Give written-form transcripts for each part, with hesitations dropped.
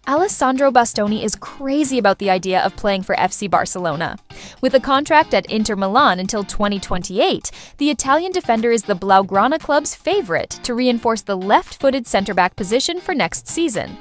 Alessandro Bastoni is crazy about the idea of playing for FC Barcelona. With a contract at Inter Milan until 2028, the Italian defender is the Blaugrana club's favorite to reinforce the left-footed centre-back position for next season.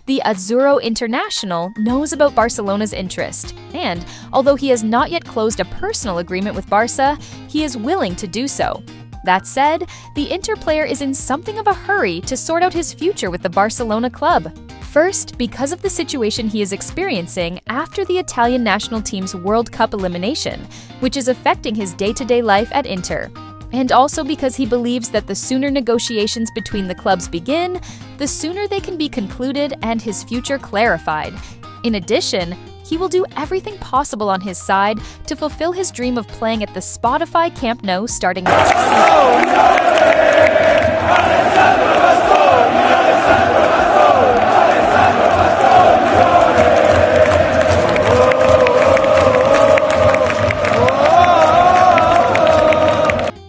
The Azzurro international knows about Barcelona's interest, and although he has not yet closed a personal agreement with Barca, he is willing to do so. That said, the Inter player is in something of a hurry to sort out his future with the Barcelona club. First, because of the situation he is experiencing after the Italian national team's World Cup elimination, which is affecting his day-to-day life at Inter. And also because he believes that the sooner negotiations between the clubs begin, the sooner they can be concluded and his future clarified. In addition, he will do everything possible on his side to fulfill his dream of playing at the Spotify Camp Nou starting next season.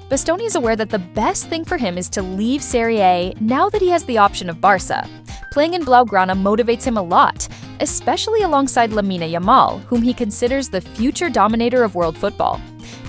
Bastoni is aware that the best thing for him is to leave Serie A now that he has the option of Barca. Playing in Blaugrana motivates him a lot, especially alongside Lamine Yamal, whom he considers the future dominator of world football.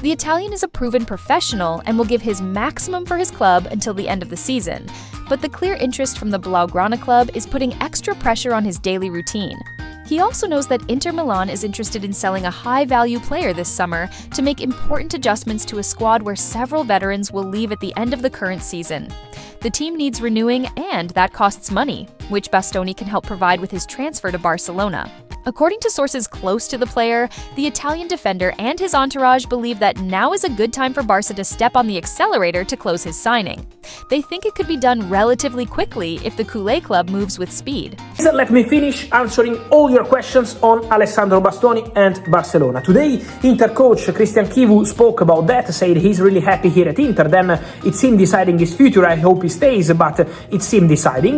The Italian is a proven professional and will give his maximum for his club until the end of the season, but the clear interest from the Blaugrana club is putting extra pressure on his daily routine. He also knows that Inter Milan is interested in selling a high-value player this summer to make important adjustments to a squad where several veterans will leave at the end of the current season. The team needs renewing, and that costs money, which Bastoni can help provide with his transfer to Barcelona. According to sources close to the player, the Italian defender and his entourage believe that now is a good time for Barca to step on the accelerator to close his signing. They think it could be done relatively quickly if the Culé club moves with speed. Let me finish answering all your questions on Alessandro Bastoni and Barcelona. Today, Inter coach Christian Chivu spoke about that, said he's really happy here at Inter. Then it's him deciding his future. I hope he stays, but it's him deciding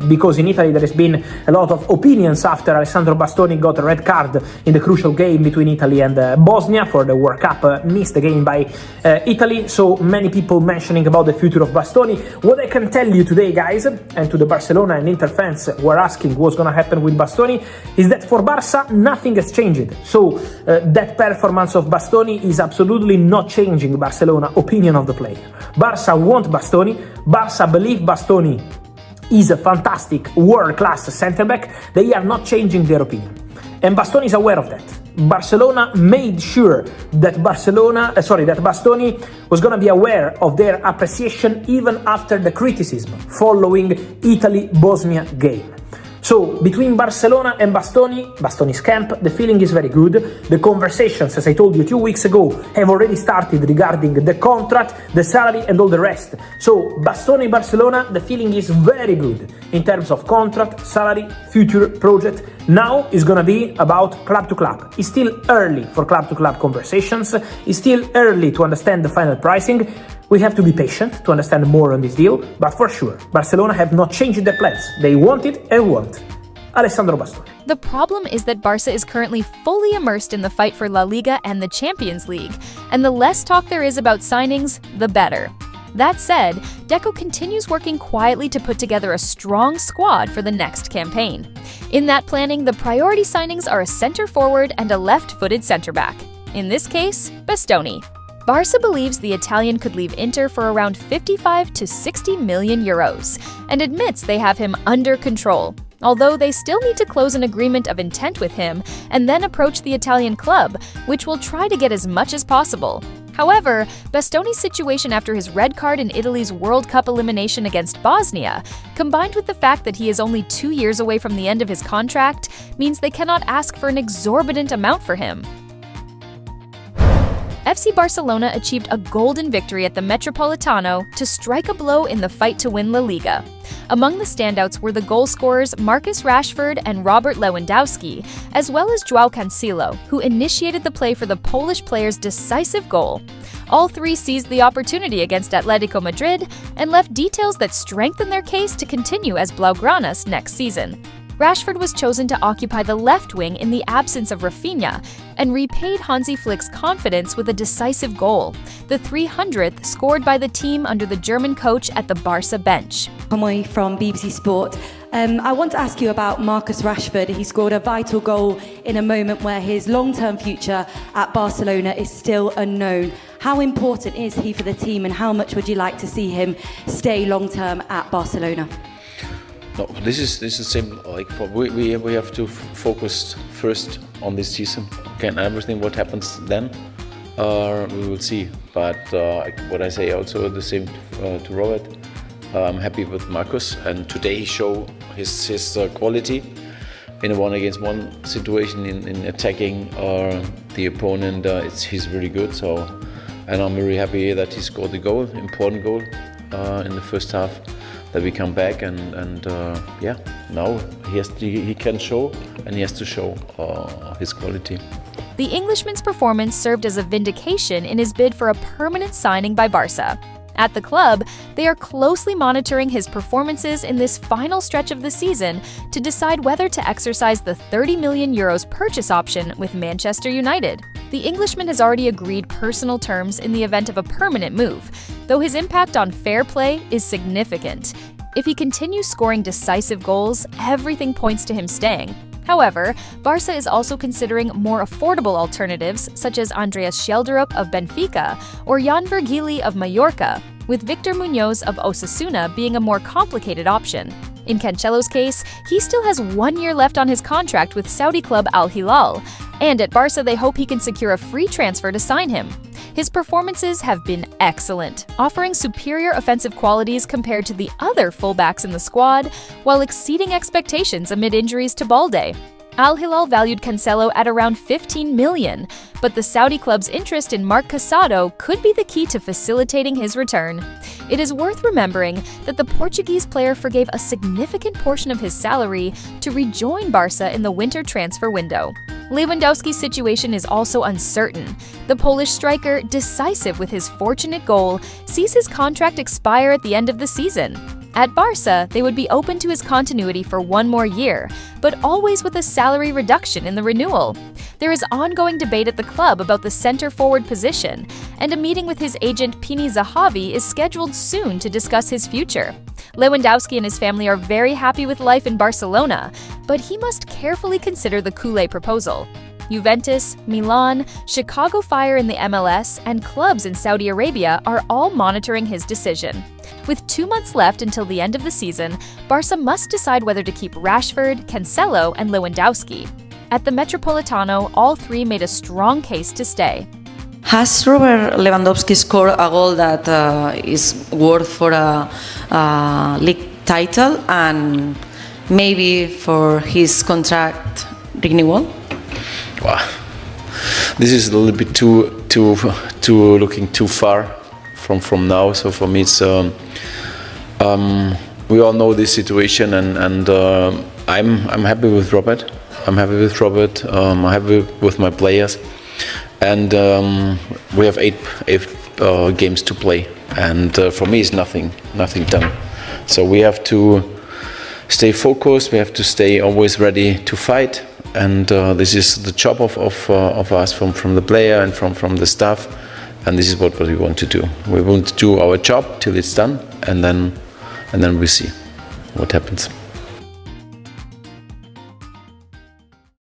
because in Italy there has been a lot of opinions after Alessandro Bastoni got a red card in the crucial game between Italy and Bosnia for the World Cup, missed the game by Italy. So many people mentioning about the future of Bastoni. What I can tell you today, guys, and to the Barcelona and Inter fans who are asking what's going to happen with Bastoni, is that for Barca nothing has changed. So that performance of Bastoni is absolutely not changing Barcelona opinion of the player. Barca want Bastoni. Barca believe Bastoni is a fantastic world-class centre-back. They are not changing their opinion. And Bastoni is aware of that. Barcelona made sure that Bastoni was going to be aware of their appreciation even after the criticism following Italy-Bosnia game. So, between Barcelona and Bastoni's camp, the feeling is very good. The conversations, as I told you 2 weeks ago, have already started regarding the contract, the salary and all the rest. So, Bastoni-Barcelona, the feeling is very good in terms of contract, salary, future project. Now it's going to be about club to club. It's still early for club to club conversations. It's still early to understand the final pricing. We have to be patient to understand more on this deal, but for sure, Barcelona have not changed their plans. They want it and want Alessandro Bastoni. The problem is that Barca is currently fully immersed in the fight for La Liga and the Champions League, and the less talk there is about signings, the better. That said, Deco continues working quietly to put together a strong squad for the next campaign. In that planning, the priority signings are a center forward and a left-footed center back. In this case, Bastoni. Barca believes the Italian could leave Inter for around 55 to 60 million euros and admits they have him under control, although they still need to close an agreement of intent with him and then approach the Italian club, which will try to get as much as possible. However, Bastoni's situation after his red card in Italy's World Cup elimination against Bosnia, combined with the fact that he is only 2 years away from the end of his contract, means they cannot ask for an exorbitant amount for him. FC Barcelona achieved a golden victory at the Metropolitano to strike a blow in the fight to win La Liga. Among the standouts were the goal scorers Marcus Rashford and Robert Lewandowski, as well as João Cancelo, who initiated the play for the Polish player's decisive goal. All three seized the opportunity against Atlético Madrid and left details that strengthen their case to continue as Blaugranas next season. Rashford was chosen to occupy the left wing in the absence of Rafinha and repaid Hansi Flick's confidence with a decisive goal, the 300th scored by the team under the German coach at the Barca bench. Conway from BBC Sport. I want to ask you about Marcus Rashford. He scored a vital goal in a moment where his long-term future at Barcelona is still unknown. How important is he for the team, and how much would you like to see him stay long-term at Barcelona? No, this is simple. Like we have to focus first on this season. Okay, everything what happens then, we will see. But what I say also the same to Robert. I'm happy with Marcus, and today he showed his quality in a one-against-one situation in attacking the opponent. He's really good. So, and I'm very happy that he scored the goal, important goal in the first half. That we come back and yeah, now he can show, and he has to show his quality. The Englishman's performance served as a vindication in his bid for a permanent signing by Barça. At the club, they are closely monitoring his performances in this final stretch of the season to decide whether to exercise the €30 million purchase option with Manchester United. The Englishman has already agreed personal terms in the event of a permanent move, though his impact on fair play is significant. If he continues scoring decisive goals, everything points to him staying. However, Barça is also considering more affordable alternatives such as Andreas Schjelderup of Benfica or Jan Vergili of Mallorca, with Victor Munoz of Osasuna being a more complicated option. In Cancelo's case, he still has 1 year left on his contract with Saudi club Al Hilal, and at Barça they hope he can secure a free transfer to sign him. His performances have been excellent, offering superior offensive qualities compared to the other fullbacks in the squad, while exceeding expectations amid injuries to Balde. Al Hilal valued Cancelo at around $15 million, but the Saudi club's interest in Marc Casado could be the key to facilitating his return. It is worth remembering that the Portuguese player forgave a significant portion of his salary to rejoin Barça in the winter transfer window. Lewandowski's situation is also uncertain. The Polish striker, decisive with his fortunate goal, sees his contract expire at the end of the season. At Barça, they would be open to his continuity for 1 more year, but always with a salary reduction in the renewal. There is ongoing debate at the club about the center-forward position, and a meeting with his agent Pini Zahavi is scheduled soon to discuss his future. Lewandowski and his family are very happy with life in Barcelona, but he must carefully consider the Koulé proposal. Juventus, Milan, Chicago Fire in the MLS, and clubs in Saudi Arabia are all monitoring his decision. With 2 months left until the end of the season, Barça must decide whether to keep Rashford, Cancelo, and Lewandowski. At the Metropolitano, all three made a strong case to stay. Has Robert Lewandowski scored a goal that is worth for a league title and maybe for his contract renewal? Wow, this is a little bit too looking too far from now. So for me, it's we all know this situation, and I'm happy with Robert. I'm happy with my players, and we have eight games to play, and for me it's nothing done. So we have to stay focused. We have to stay always ready to fight, and this is the job of us from the player and from the staff, and this is what we want to do. We want to do our job till it's done, and then we see what happens.